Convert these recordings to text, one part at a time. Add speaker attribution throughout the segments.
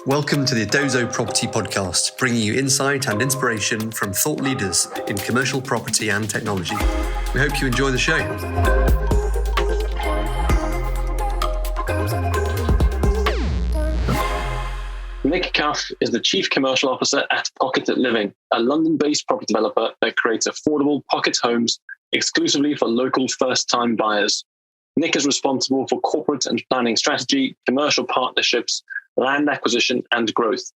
Speaker 1: Welcome to the Edozo Property Podcast, bringing you insight and inspiration from thought leaders in commercial property and technology. We hope you enjoy the show.
Speaker 2: Nick Cuff is the Chief Commercial Officer at Pocket Living, a London-based property developer that creates affordable pocket homes exclusively for local first-time buyers. Nick is responsible for corporate and planning strategy, commercial partnerships, land acquisition and growth.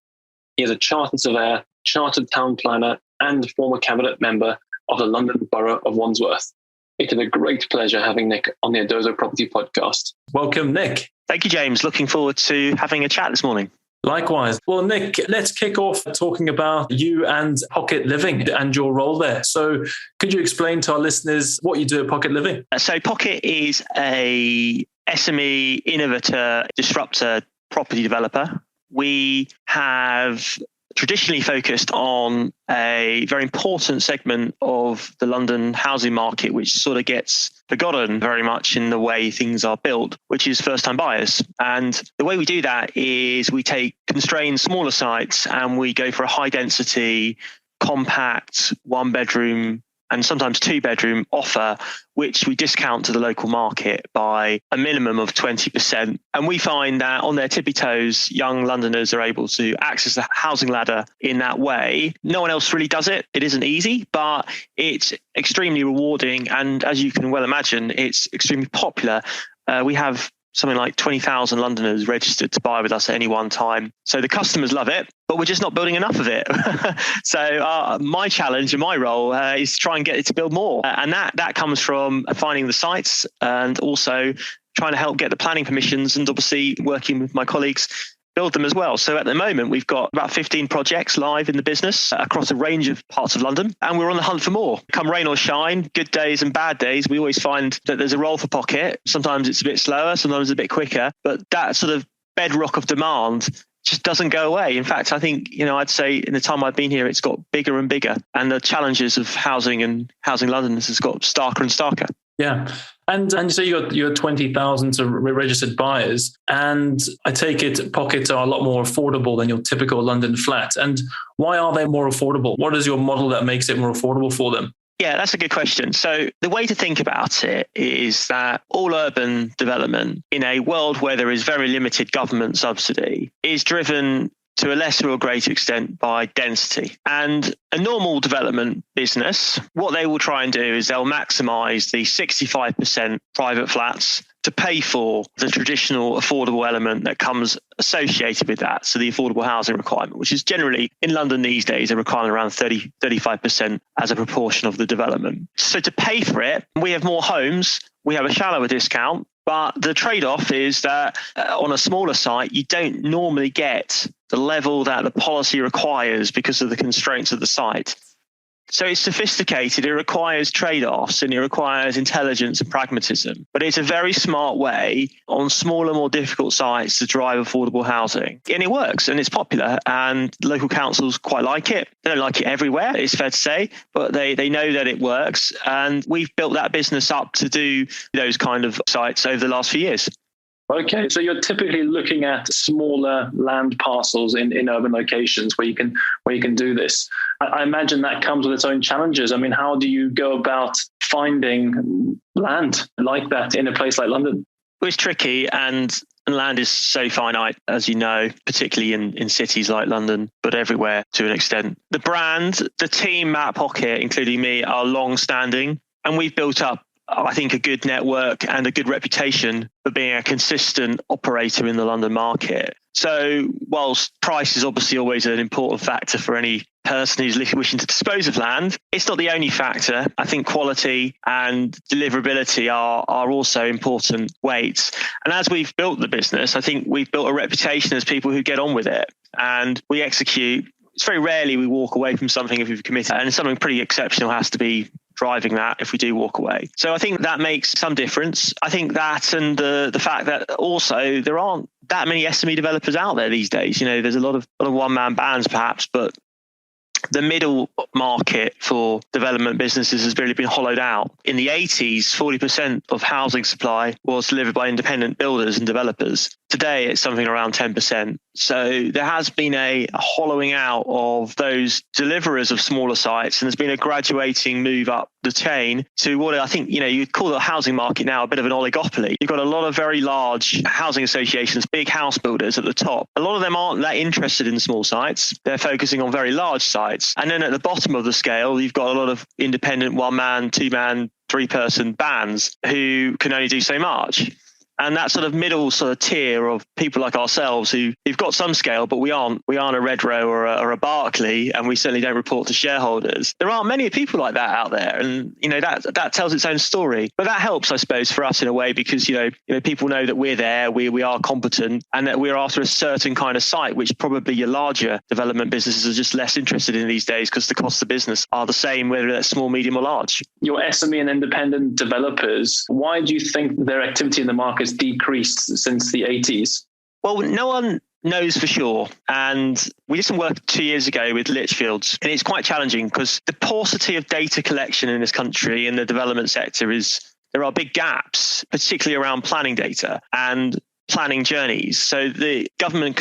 Speaker 2: He is a chartered surveyor, chartered town planner, and former cabinet member of the London Borough of Wandsworth. It is a great pleasure having Nick on the Edozo Property Podcast.
Speaker 1: Welcome, Nick.
Speaker 3: Thank you, James. Looking forward to having a chat this morning.
Speaker 4: Likewise. Well, Nick, let's kick off talking about you and Pocket Living and your role there. So could you explain to our listeners what you do at Pocket Living?
Speaker 3: So Pocket is a SME, innovator, disruptor, property developer. We have traditionally focused on a very important segment of the London housing market, which sort of gets forgotten very much in the way things are built, which is first-time buyers. And the way we do that is we take constrained smaller sites and we go for a high-density, compact, one-bedroom and sometimes two-bedroom offer, which we discount to the local market by a minimum of 20%. And we find that on their tippy toes, young Londoners are able to access the housing ladder in that way. No one else really does it. It isn't easy, but it's extremely rewarding. And as you can well imagine, it's extremely popular. We have something like 20,000 Londoners registered to buy with us at any one time. So the customers love it, but we're just not building enough of it. So my challenge and my role is to try and get it to build more. And that comes from finding the sites and also trying to help get the planning permissions and obviously working with my colleagues build them as well. So at the moment, we've got about 15 projects live in the business across a range of parts of London, and we're on the hunt for more. Come rain or shine, good days and bad days, we always find that there's a role for Pocket. Sometimes it's a bit slower, sometimes a bit quicker, but that sort of bedrock of demand just doesn't go away. In fact, I think, I'd say in the time I've been here, it's got bigger and bigger, and the challenges of housing and housing London has got starker and starker.
Speaker 4: Yeah. And so you're 20,000 registered buyers, and I take it Pockets are a lot more affordable than your typical London flat. And why are they more affordable? What is your model that makes it more affordable for them?
Speaker 3: Yeah, that's a good question. So the way to think about it is that all urban development in a world where there is very limited government subsidy is driven to a lesser or greater extent by density. And a normal development business, what they will try and do is they'll maximize the 65% private flats to pay for the traditional affordable element that comes associated with that. So the affordable housing requirement, which is generally in London these days, a requirement around 35% as a proportion of the development. So to pay for it, we have more homes, we have a shallower discount, but the trade-off is that on a smaller site, you don't normally get the level that the policy requires because of the constraints of the site. So it's sophisticated, it requires trade-offs and it requires intelligence and pragmatism. But it's a very smart way on smaller, more difficult sites to drive affordable housing. And it works and it's popular, and local councils quite like it. They don't like it everywhere, it's fair to say, but they know that it works. And we've built that business up to do those kind of sites over the last few years.
Speaker 2: Okay, so you're typically looking at smaller land parcels in urban locations where you can do this. I imagine that comes with its own challenges. I mean, how do you go about finding land like that in a place like London?
Speaker 3: Well, it's tricky, and land is so finite, as you know, particularly in cities like London, but everywhere to an extent. The brand, the team at Pocket, including me, are long-standing, and we've built up, I think, a good network and a good reputation for being a consistent operator in the London market. So whilst price is obviously always an important factor for any person who's wishing to dispose of land, it's not the only factor. I think quality and deliverability are also important weights. And as we've built the business, I think we've built a reputation as people who get on with it and we execute. It's very rarely we walk away from something if we've committed, and something pretty exceptional has to be driving that if we do walk away. So I think that makes some difference. I think that, and the fact that also there aren't that many SME developers out there these days. There's a lot of one-man bands perhaps, but the middle market for development businesses has really been hollowed out. In the 80s, 40% of housing supply was delivered by independent builders and developers. Today, it's something around 10%. So there has been a hollowing out of those deliverers of smaller sites, and there's been a graduating move up the chain to what I think, you'd call the housing market now a bit of an oligopoly. You've got a lot of very large housing associations, big house builders at the top. A lot of them aren't that interested in small sites. They're focusing on very large sites. And then at the bottom of the scale, you've got a lot of independent one-man, two-man, three-person bands who can only do so much. And that sort of middle sort of tier of people like ourselves who've got some scale, but we aren't a Redrow or a Barclay, and we certainly don't report to shareholders. There aren't many people like that out there, and that tells its own story. But that helps, I suppose, for us in a way because people know that we're there, we are competent, and that we're after a certain kind of site, which probably your larger development businesses are just less interested in these days because the costs of business are the same, whether that's small, medium, or large.
Speaker 2: Your SME and independent developers, why do you think their activity in the market decreased since the 80s?
Speaker 3: Well, no one knows for sure. And we did some work 2 years ago with Litchfields, and it's quite challenging because the paucity of data collection in this country in the development sector there are big gaps, particularly around planning data and planning journeys. So the government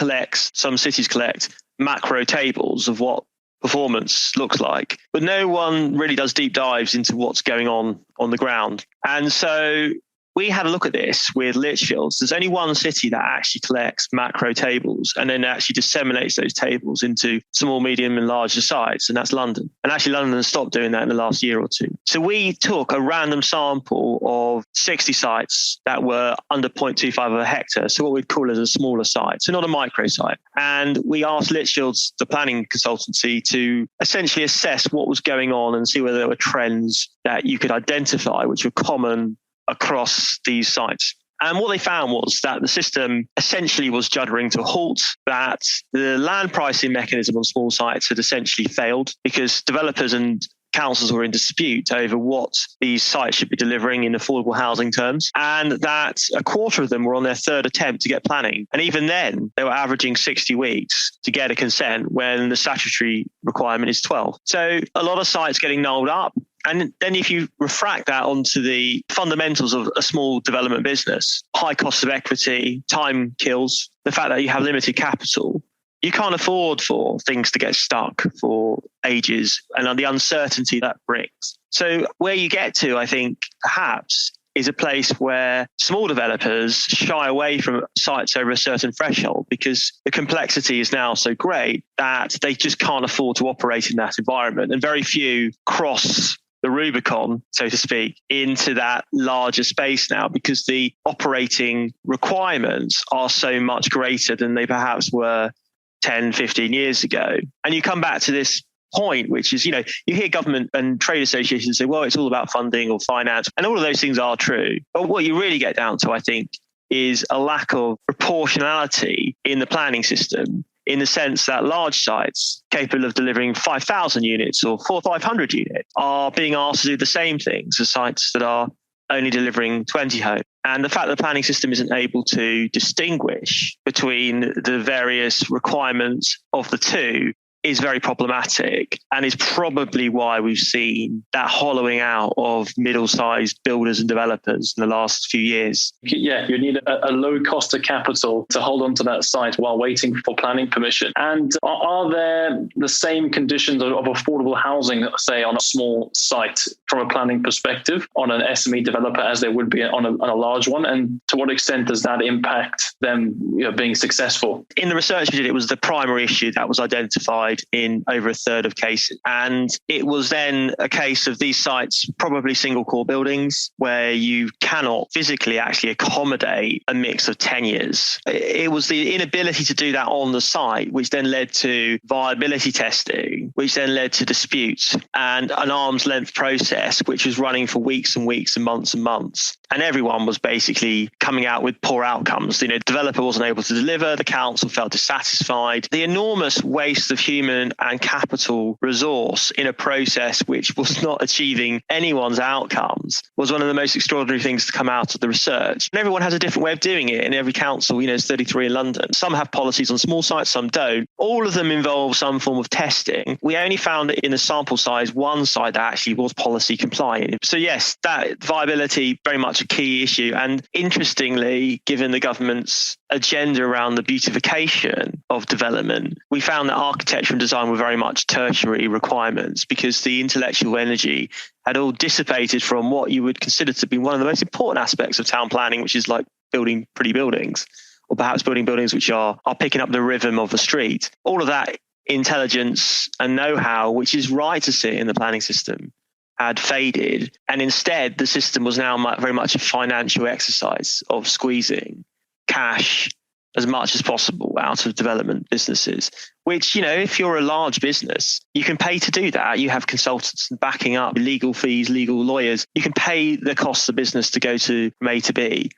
Speaker 3: some cities collect macro tables of what performance looks like, but no one really does deep dives into what's going on the ground. And so we had a look at this with Litchfields. There's only one city that actually collects macro tables and then actually disseminates those tables into small, medium and larger sites, and that's London. And actually London has stopped doing that in the last year or two. So we took a random sample of 60 sites that were under 0.25 of a hectare, so what we'd call as a smaller site, so not a micro site. And we asked Litchfields, the planning consultancy, to essentially assess what was going on and see whether there were trends that you could identify which were common across these sites. And what they found was that the system essentially was juddering to a halt, that the land pricing mechanism on small sites had essentially failed because developers and councils were in dispute over what these sites should be delivering in affordable housing terms, and that a quarter of them were on their third attempt to get planning. And even then, they were averaging 60 weeks to get a consent when the statutory requirement is 12. So a lot of sites getting nulled up. And then if you refract that onto the fundamentals of a small development business, high cost of equity, time kills, the fact that you have limited capital, you can't afford for things to get stuck for ages and the uncertainty that brings. So where you get to, I think, perhaps, is a place where small developers shy away from sites over a certain threshold because the complexity is now so great that they just can't afford to operate in that environment. And very few cross the Rubicon, so to speak, into that larger space now because the operating requirements are so much greater than they perhaps were 10, 15 years ago. And you come back to this point, which is, you hear government and trade associations say, well, it's all about funding or finance. And all of those things are true. But what you really get down to, I think, is a lack of proportionality in the planning system, in the sense that large sites capable of delivering 5,000 units or 500 units are being asked to do the same things as sites that are only delivering 20 homes. And the fact that the planning system isn't able to distinguish between the various requirements of the two is very problematic and is probably why we've seen that hollowing out of middle-sized builders and developers in the last few years.
Speaker 2: Yeah, you need a low cost of capital to hold on to that site while waiting for planning permission. And are there the same conditions of affordable housing, say, on a small site from a planning perspective on an SME developer as there would be on a large one? And to what extent does that impact them being successful?
Speaker 3: In the research we did, it was the primary issue that was identified in over a third of cases. And it was then a case of these sites, probably single core buildings, where you cannot physically actually accommodate a mix of tenures. It was the inability to do that on the site, which then led to viability testing, which then led to disputes and an arm's length process, which was running for weeks and weeks and months and months. And everyone was basically coming out with poor outcomes. The developer wasn't able to deliver, the council felt dissatisfied. The enormous waste of human and capital resource in a process which was not achieving anyone's outcomes was one of the most extraordinary things to come out of the research. And everyone has a different way of doing it. In every council, there's 33 in London. Some have policies on small sites, some don't. All of them involve some form of testing, we only found in a sample size one site that actually was policy compliant. So yes, that viability very much a key issue. And interestingly, given the government's agenda around the beautification of development, we found that architecture and design were very much tertiary requirements because the intellectual energy had all dissipated from what you would consider to be one of the most important aspects of town planning, which is like building pretty buildings, or perhaps building buildings which are picking up the rhythm of the street. All of that intelligence and know-how, which is right to sit in the planning system, had faded. And instead, the system was now very much a financial exercise of squeezing cash as much as possible out of development businesses, which, if you're a large business, you can pay to do that. You have consultants backing up, legal fees, legal lawyers. You can pay the cost of business to go from A to B.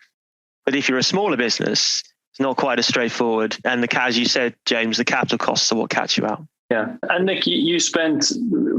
Speaker 3: But if you're a smaller business, it's not quite as straightforward. And as you said, James, the capital costs are what catch you out.
Speaker 2: Yeah. And Nick, you spent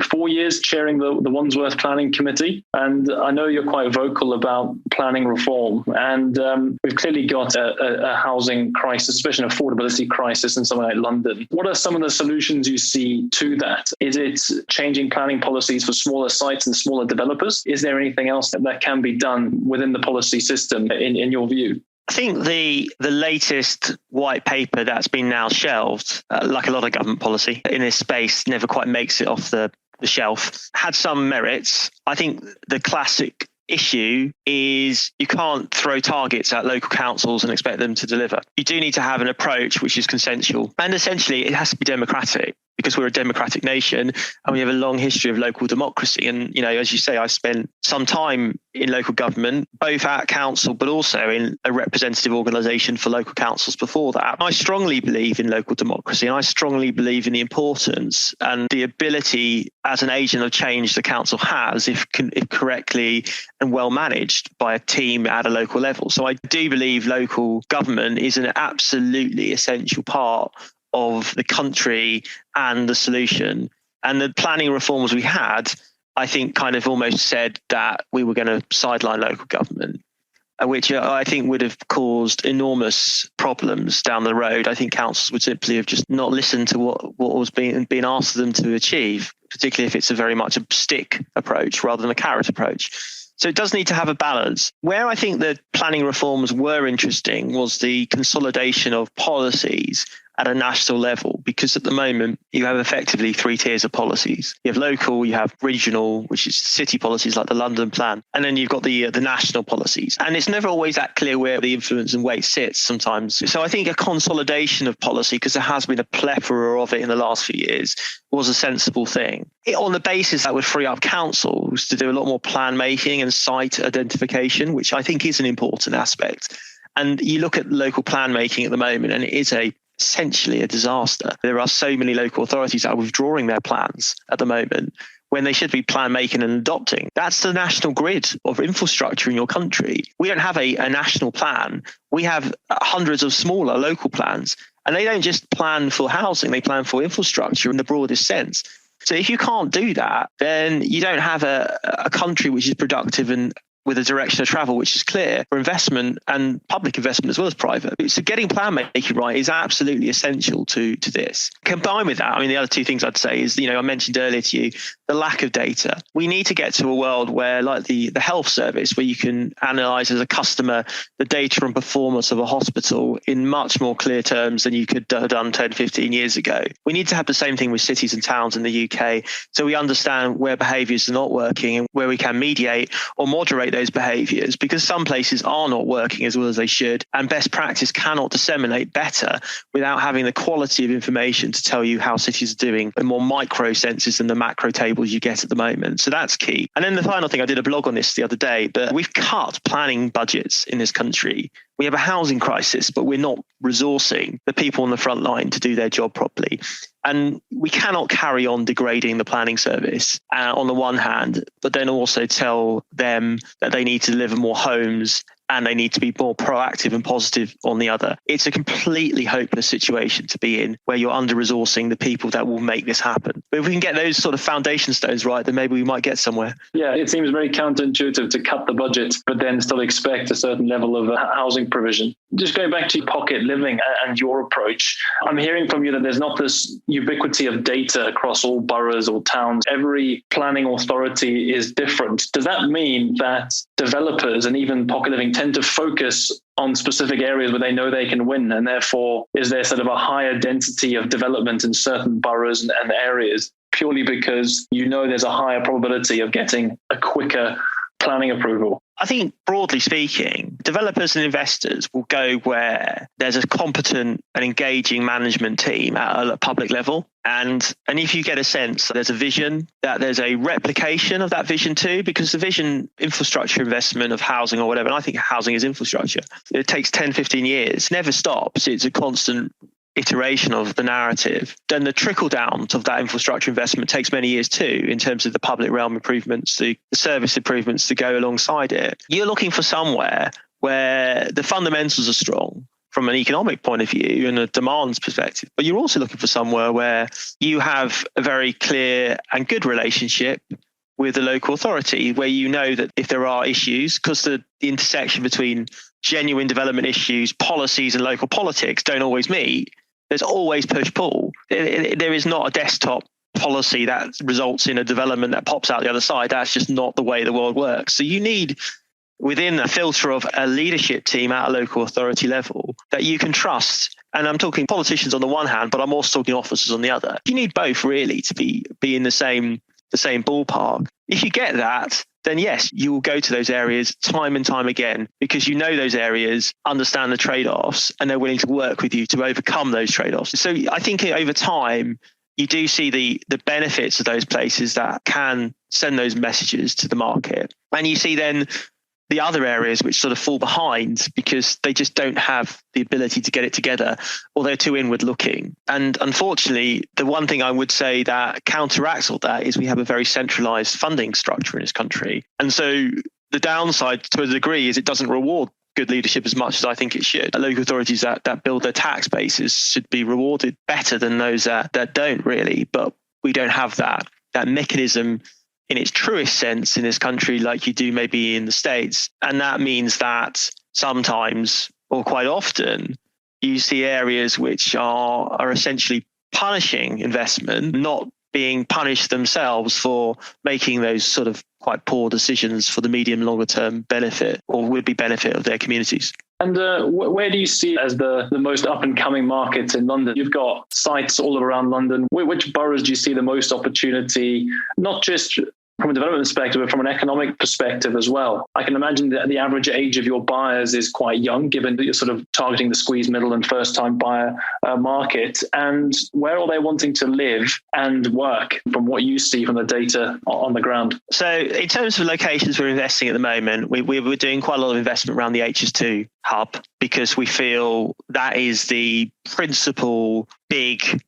Speaker 2: 4 years chairing the Wandsworth Planning Committee. And I know you're quite vocal about planning reform. And we've clearly got a housing crisis, especially an affordability crisis in somewhere like London. What are some of the solutions you see to that? Is it changing planning policies for smaller sites and smaller developers? Is there anything else that can be done within the policy system in your view?
Speaker 3: I think the latest white paper that's been now shelved, like a lot of government policy in this space, never quite makes it off the shelf, had some merits. I think the classic issue is you can't throw targets at local councils and expect them to deliver. You do need to have an approach which is consensual. And essentially, it has to be democratic, because we're a democratic nation and we have a long history of local democracy. And, as you say, I spent some time in local government, both at council, but also in a representative organisation for local councils before that. I strongly believe in local democracy, and I strongly believe in the importance and the ability as an agent of change the council has if correctly and well managed by a team at a local level. So I do believe local government is an absolutely essential part of the country and the solution. And the planning reforms we had, I think, kind of almost said that we were going to sideline local government, which I think would have caused enormous problems down the road. I think councils would simply have just not listened to what was being asked of them to achieve, particularly if it's a very much a stick approach rather than a carrot approach. So it does need to have a balance. Where I think the planning reforms were interesting was the consolidation of policies at a national level, because at the moment you have effectively 3 tiers of policies. You have local, you have regional, which is city policies like the London plan, and then you've got the national policies. And it's never always that clear where the influence and weight sits sometimes. So I think a consolidation of policy, because there has been a plethora of it in the last few years, was a sensible thing. On the basis that would free up councils to do a lot more plan making and site identification, which I think is an important aspect. And you look at local plan making at the moment, and it is essentially a disaster. There are so many local authorities that are withdrawing their plans at the moment when they should be plan making and adopting. That's the national grid of infrastructure in your country. We don't have a national plan. We have hundreds of smaller local plans, and they don't just plan for housing, they plan for infrastructure in the broadest sense. So if you can't do that, then you don't have a country which is productive and with a direction of travel which is clear for investment, and public investment as well as private. So getting plan making right is absolutely essential to this. Combined with that, the other 2 things I'd say is, I mentioned earlier to you, the lack of data. We need to get to a world where, like the health service, where you can analyse as a customer the data and performance of a hospital in much more clear terms than you could have done 10, 15 years ago. We need to have the same thing with cities and towns in the UK, so we understand where behaviours are not working and where we can mediate or moderate those behaviours, because some places are not working as well as they should, and best practice cannot disseminate better without having the quality of information to tell you how cities are doing in more micro senses than the macro tables you get at the moment. So that's key. And then the final thing, I did a blog on this the other day, but we've cut planning budgets in this country. We have a housing crisis, but we're not resourcing the people on the front line to do their job properly. And we cannot carry on degrading the planning service on the one hand, but then also tell them that they need to deliver more homes and they need to be more proactive and positive on the other. It's a completely hopeless situation to be in where you're under-resourcing the people that will make this happen. But if we can get those sort of foundation stones right, then maybe we might get somewhere.
Speaker 2: Yeah, it seems very counterintuitive to cut the budget, but then still expect a certain level of housing provision. Just going back to pocket living and your approach, I'm hearing from you that there's not this ubiquity of data across all boroughs or towns. Every planning authority is different. Does that mean that developers and even pocket living tend to focus on specific areas where they know they can win, and therefore is there sort of a higher density of development in certain boroughs and areas purely because you know there's a higher probability of getting a quicker planning approval?
Speaker 3: I think broadly speaking, developers and investors will go where there's a competent and engaging management team at a public level. And if you get a sense that there's a vision, that there's a replication of that vision too, because the vision, infrastructure investment of housing or whatever, and I think housing is infrastructure, it takes 10, 15 years, never stops. It's a constant iteration of the narrative. Then the trickle down of that infrastructure investment takes many years too, in terms of the public realm improvements, the service improvements to go alongside it. You're looking for somewhere where the fundamentals are strong from an economic point of view and a demands perspective, but you're also looking for somewhere where you have a very clear and good relationship with the local authority, where you know that if there are issues, because the intersection between genuine development issues, policies and local politics don't always meet, there's always push-pull. There is not a desktop policy that results in a development that pops out the other side. That's just not the way the world works. So you need, within a filter of a leadership team at a local authority level, that you can trust. And I'm talking politicians on the one hand, but I'm also talking officers on the other. You need both really to be in the same ballpark. If you get that, then yes, you will go to those areas time and time again because you know those areas, understand the trade-offs, and they're willing to work with you to overcome those trade-offs. So I think over time, you do see the benefits of those places that can send those messages to the market. And you see then the other areas which sort of fall behind because they just don't have the ability to get it together, or they're too inward looking. And unfortunately, the one thing I would say that counteracts all that is we have a very centralized funding structure in this country. And so the downside to a degree is it doesn't reward good leadership as much as I think it should. Local authorities that build their tax bases should be rewarded better than those that don't really, but we don't have that mechanism in its truest sense in this country like you do maybe in the States. And that means that sometimes, or quite often, you see areas which are essentially punishing investment, not being punished themselves for making those sort of quite poor decisions for the medium longer term benefit or would-be benefit of their communities.
Speaker 2: And where do you see as the most up-and-coming markets in London? You've got sites all around London. Which boroughs do you see the most opportunity, not just from a development perspective, but from an economic perspective as well? I can imagine that the average age of your buyers is quite young, given that you're sort of targeting the squeeze middle and first-time buyer market. And where are they wanting to live and work from what you see from the data on the ground?
Speaker 3: So in terms of locations we're investing at the moment, we're doing quite a lot of investment around the HS2 hub because we feel that is the principal big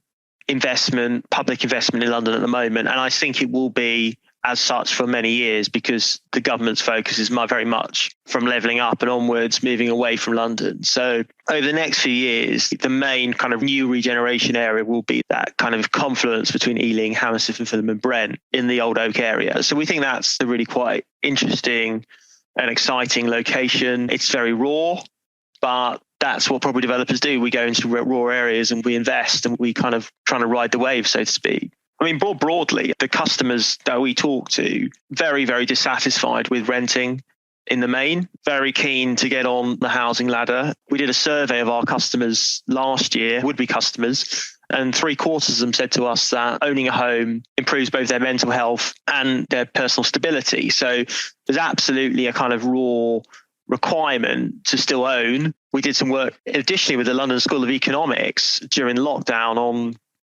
Speaker 3: investment, public investment in London at the moment. And I think it will be as such for many years because the government's focus is very much from levelling up and onwards, moving away from London. So over the next few years, the main kind of new regeneration area will be that kind of confluence between Ealing, Hammersmith and Fulham and Brent in the Old Oak area. So we think that's a really quite interesting and exciting location. It's very raw, but that's what property developers do. We go into raw areas and we invest and we kind of trying to ride the wave, so to speak. I mean, broadly, the customers that we talk to, very, very dissatisfied with renting in the main, very keen to get on the housing ladder. We did a survey of our customers last year, would-be customers, and 3/4 of them said to us that owning a home improves both their mental health and their personal stability. So there's absolutely a kind of raw requirement to still own. We did some work additionally with the London School of Economics during lockdown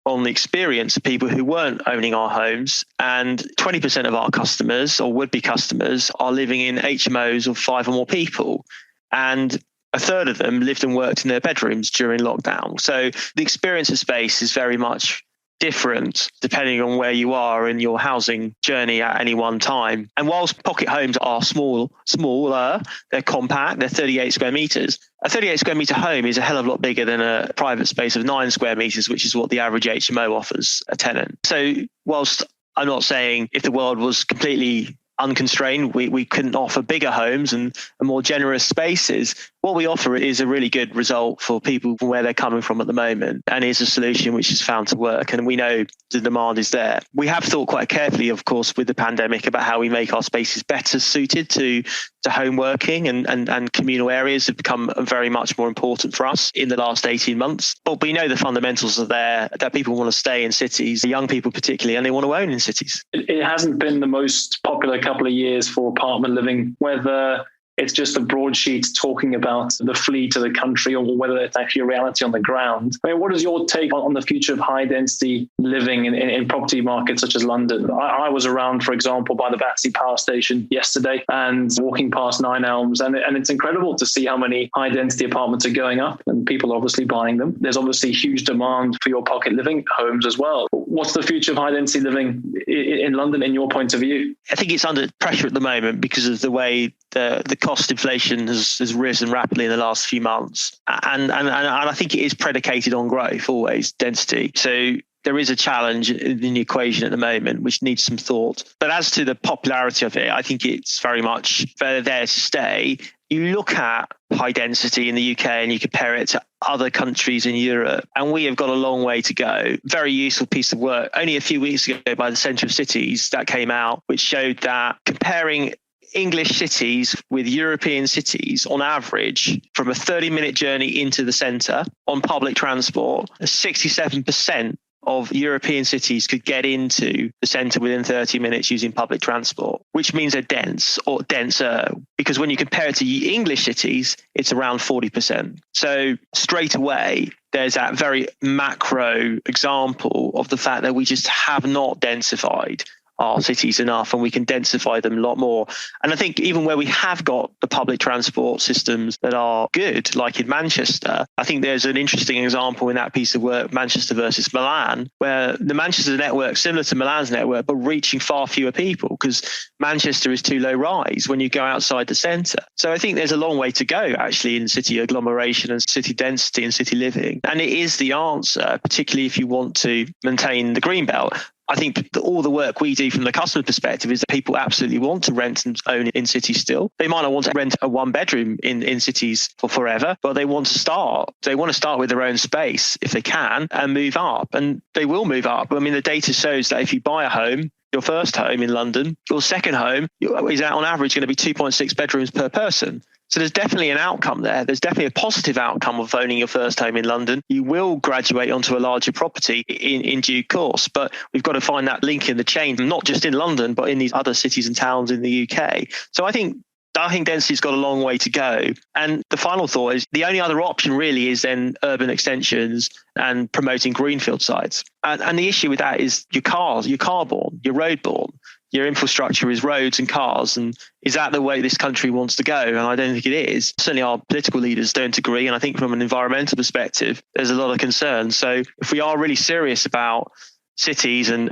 Speaker 3: on the experience of people who weren't owning our homes, and 20% of our customers or would-be customers are living in HMOs of 5 or more people, and a third of them lived and worked in their bedrooms during lockdown. So the experience of space is very much different depending on where you are in your housing journey at any one time. And whilst pocket homes are smaller, they're compact, they're 38 square meters. A 38 square meter home is a hell of a lot bigger than a private space of 9 square meters, which is what the average HMO offers a tenant. So whilst I'm not saying if the world was completely unconstrained, we couldn't offer bigger homes and more generous spaces. What we offer is a really good result for people from where they're coming from at the moment, and is a solution which is found to work. And we know the demand is there. We have thought quite carefully, of course, with the pandemic about how we make our spaces better suited to home working, and communal areas have become very much more important for us in the last 18 months. But we know the fundamentals are there, that people want to stay in cities, young people particularly, and they want to own in cities.
Speaker 2: It hasn't been the most popular couple of years for apartment living, whether it's just a broadsheet talking about the flee to the country or whether it's actually a reality on the ground. I mean, what is your take on the future of high density living in property markets such as London? I was around, for example, by the Battersea Power Station yesterday and walking past Nine Elms, and it's incredible to see how many high density apartments are going up and people are obviously buying them. There's obviously huge demand for your pocket living homes as well. What's the future of high density living in London in your point of view?
Speaker 3: I think it's under pressure at the moment because of the way the cost inflation has risen rapidly in the last few months. And I think it is predicated on growth, always, density. So there is a challenge in the equation at the moment, which needs some thought. But as to the popularity of it, I think it's very much there to stay. You look at high density in the UK and you compare it to other countries in Europe, and we have got a long way to go. Very useful piece of work. Only a few weeks ago by the Centre of Cities that came out, which showed that comparing English cities with European cities on average, from a 30-minute journey into the centre on public transport, 67% of European cities could get into the centre within 30 minutes using public transport, which means they're dense or denser, because when you compare it to English cities, it's around 40%. So straight away, there's that very macro example of the fact that we just have not densified our cities enough, and we can densify them a lot more. And I think even where we have got the public transport systems that are good, like in Manchester, I think there's an interesting example in that piece of work, Manchester versus Milan, where the Manchester network, similar to Milan's network, but reaching far fewer people because Manchester is too low rise when you go outside the centre. So I think there's a long way to go actually in city agglomeration and city density and city living. And it is the answer, particularly if you want to maintain the green belt. I think all the work we do from the customer perspective is that people absolutely want to rent and own in cities still. They might not want to rent a one bedroom in cities for forever, but they want to start. They want to start with their own space if they can and move up. And they will move up. I mean, the data shows that if you buy a home, your first home in London, your second home is on average going to be 2.6 bedrooms per person. So there's definitely an outcome there. There's definitely a positive outcome of owning your first home in London. You will graduate onto a larger property in due course, but we've got to find that link in the chain, not just in London, but in these other cities and towns in the UK. So I think density's got a long way to go. And the final thought is the only other option really is then urban extensions and promoting greenfield sites. And the issue with that is your car-borne, your road-borne. Your infrastructure is roads and cars. And is that the way this country wants to go? And I don't think it is. Certainly our political leaders don't agree. And I think from an environmental perspective, there's a lot of concern. So if we are really serious about cities and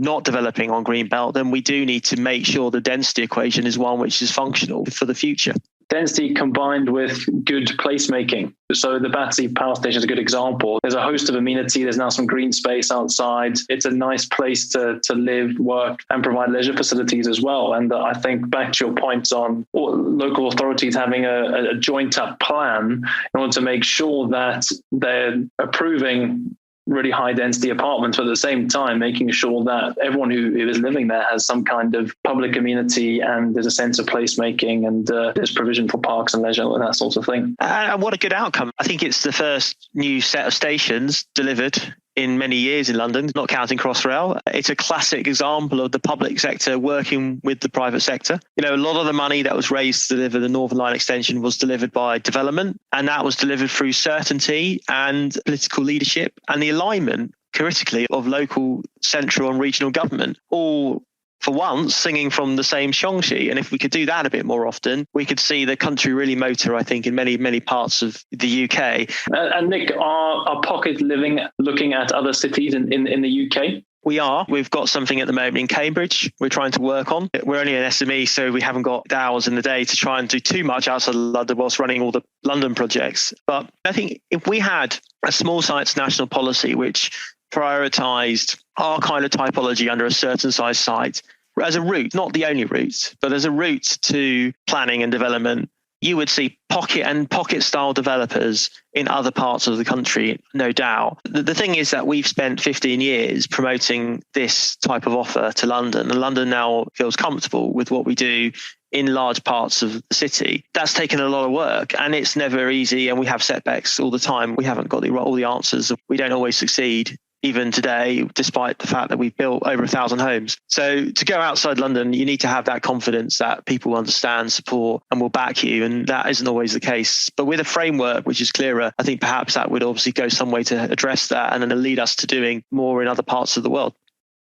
Speaker 3: not developing on Greenbelt, then we do need to make sure the density equation is one which is functional for the future.
Speaker 2: Density combined with good placemaking. So the Battersea Power Station is a good example. There's a host of amenity. There's now some green space outside. It's a nice place to live, work, and provide leisure facilities as well. And I think back to your points on local authorities having a joint up plan in order to make sure that they're approving really high density apartments, but at the same time making sure that everyone who is living there has some kind of public amenity and there's a sense of placemaking and there's provision for parks and leisure and that sort of thing.
Speaker 3: And what a good outcome. I think it's the first new set of stations delivered in many years in London, not counting Crossrail. It's a classic example of the public sector working with the private sector. You know, a lot of the money that was raised to deliver the Northern Line extension was delivered by development, and that was delivered through certainty and political leadership and the alignment, critically, of local, central and regional government, all for once, singing from the same song sheet. And if we could do that a bit more often, we could see the country really motor, I think, in many, many parts of the UK.
Speaker 2: And Nick, are Pocket Living looking at other cities in the UK?
Speaker 3: We are. We've got something at the moment in Cambridge we're trying to work on. We're only an SME, so we haven't got the hours in the day to try and do too much outside of London whilst running all the London projects. But I think if we had a small sites national policy which prioritised our kind of typology under a certain size site as a route, not the only route, but as a route to planning and development, you would see pocket and pocket style developers in other parts of the country, no doubt. The thing is that we've spent 15 years promoting this type of offer to London, and London now feels comfortable with what we do in large parts of the city. That's taken a lot of work, and it's never easy, and we have setbacks all the time. We haven't got all the answers. We don't always succeed, even today, despite the fact that we've built over 1,000 homes. So to go outside London, you need to have that confidence that people understand, support, and will back you. And that isn't always the case. But with a framework which is clearer, I think perhaps that would obviously go some way to address that and then lead us to doing more in other parts of the world.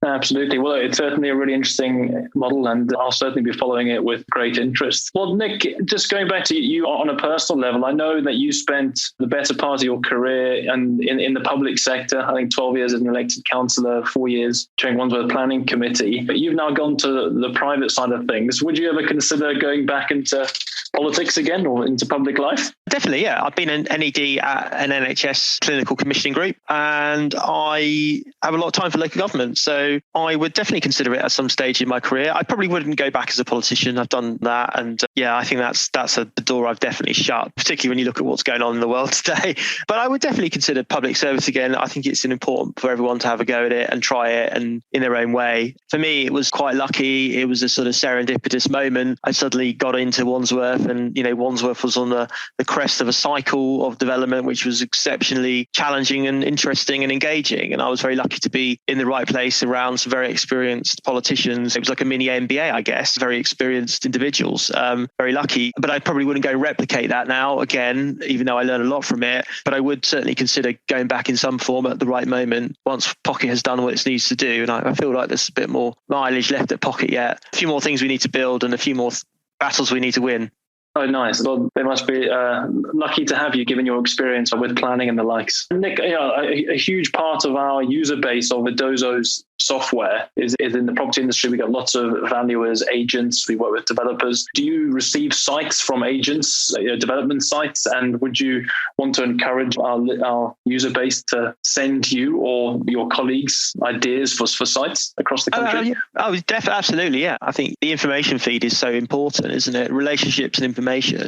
Speaker 2: Absolutely. Well, it's certainly a really interesting model, and I'll certainly be following it with great interest. Well, Nick, just going back to you on a personal level, I know that you spent the better part of your career and in the public sector. I think 12 years as an elected councillor, 4 years chairing Wandsworth Planning Committee. But you've now gone to the private side of things. Would you ever consider going back into politics again or into public life?
Speaker 3: Definitely, yeah. I've been an NED at an NHS clinical commissioning group, and I have a lot of time for local government. So I would definitely consider it at some stage in my career. I probably wouldn't go back as a politician. I've done that. And yeah, I think that's a door I've definitely shut, particularly when you look at what's going on in the world today. But I would definitely consider public service again. I think it's important for everyone to have a go at it and try it and in their own way. For me, it was quite lucky. It was a sort of serendipitous moment. I suddenly got into Wandsworth, and Wandsworth was on the crest of a cycle of development, which was exceptionally challenging and interesting and engaging. And I was very lucky to be in the right place around some very experienced politicians. It was like a mini MBA, I guess, very experienced individuals. Very lucky, but I probably wouldn't go and replicate that now again, even though I learned a lot from it. But I would certainly consider going back in some form at the right moment once Pocket has done what it needs to do. And I feel like there's a bit more mileage left at Pocket yet. A few more things we need to build and a few more battles we need to win.
Speaker 2: Oh, nice. Well, they must be lucky to have you, given your experience with planning and the likes. Nick, a huge part of our user base of Edozo's software is in the property industry. We got lots of valuers, agents. We work with developers. Do you receive sites from agents, development sites? And would you want to encourage our user base to send you or your colleagues ideas for sites across the country?
Speaker 3: Absolutely, yeah. I think the information feed is so important, isn't it? Relationships and information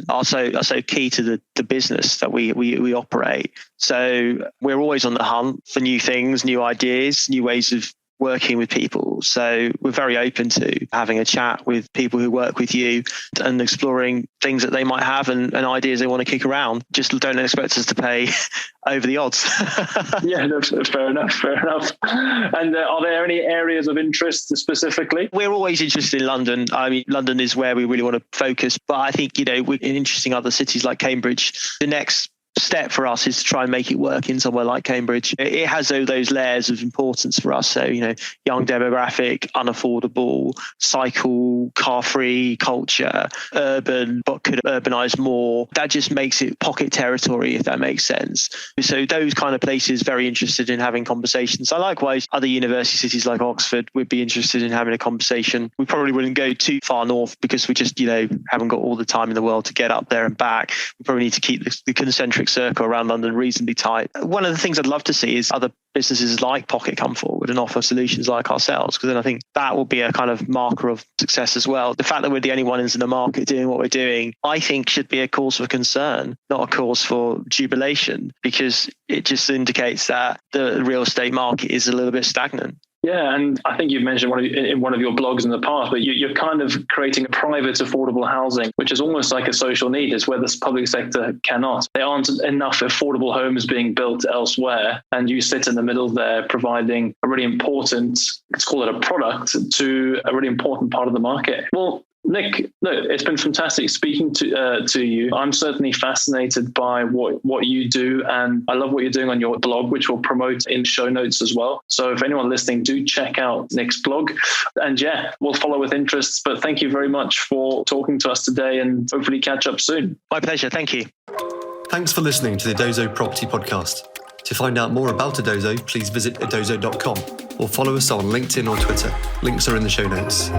Speaker 3: are so key to the business that we operate. So we're always on the hunt for new things, new ideas, new ways of working with people. So we're very open to having a chat with people who work with you and exploring things that they might have and ideas they want to kick around. Just don't expect us to pay over the odds.
Speaker 2: Yeah, no, fair enough. And are there any areas of interest specifically?
Speaker 3: We're always interested in London. I mean, London is where we really want to focus. But I think, we're interested in other cities like Cambridge. The next step for us is to try and make it work in somewhere like Cambridge. It has those layers of importance for us. So, young demographic, unaffordable, cycle, car-free culture, urban, but could urbanise more. That just makes it Pocket territory, if that makes sense. So those kind of places, very interested in having conversations. So likewise, other university cities like Oxford would be interested in having a conversation. We probably wouldn't go too far north because we just, haven't got all the time in the world to get up there and back. We probably need to keep the concentric circle around London reasonably tight. One of the things I'd love to see is other businesses like Pocket come forward and offer solutions like ourselves, because then I think that will be a kind of marker of success as well. The fact that we're the only ones in the market doing what we're doing, I think should be a cause for concern, not a cause for jubilation, because it just indicates that the real estate market is a little bit stagnant.
Speaker 2: Yeah, and I think you've mentioned in one of your blogs in the past, but you're kind of creating a private affordable housing, which is almost like a social need. It's where the public sector cannot. There aren't enough affordable homes being built elsewhere, and you sit in the middle there providing a really important, let's call it a product, to a really important part of the market. Well, Nick, look, it's been fantastic speaking to you. I'm certainly fascinated by what you do, and I love what you're doing on your blog, which we'll promote in show notes as well. So if anyone listening, do check out Nick's blog. And yeah, we'll follow with interest. But thank you very much for talking to us today, and hopefully catch up soon.
Speaker 3: My pleasure. Thank you.
Speaker 1: Thanks for listening to the Edozo Property Podcast. To find out more about Edozo, please visit edozo.com or follow us on LinkedIn or Twitter. Links are in the show notes.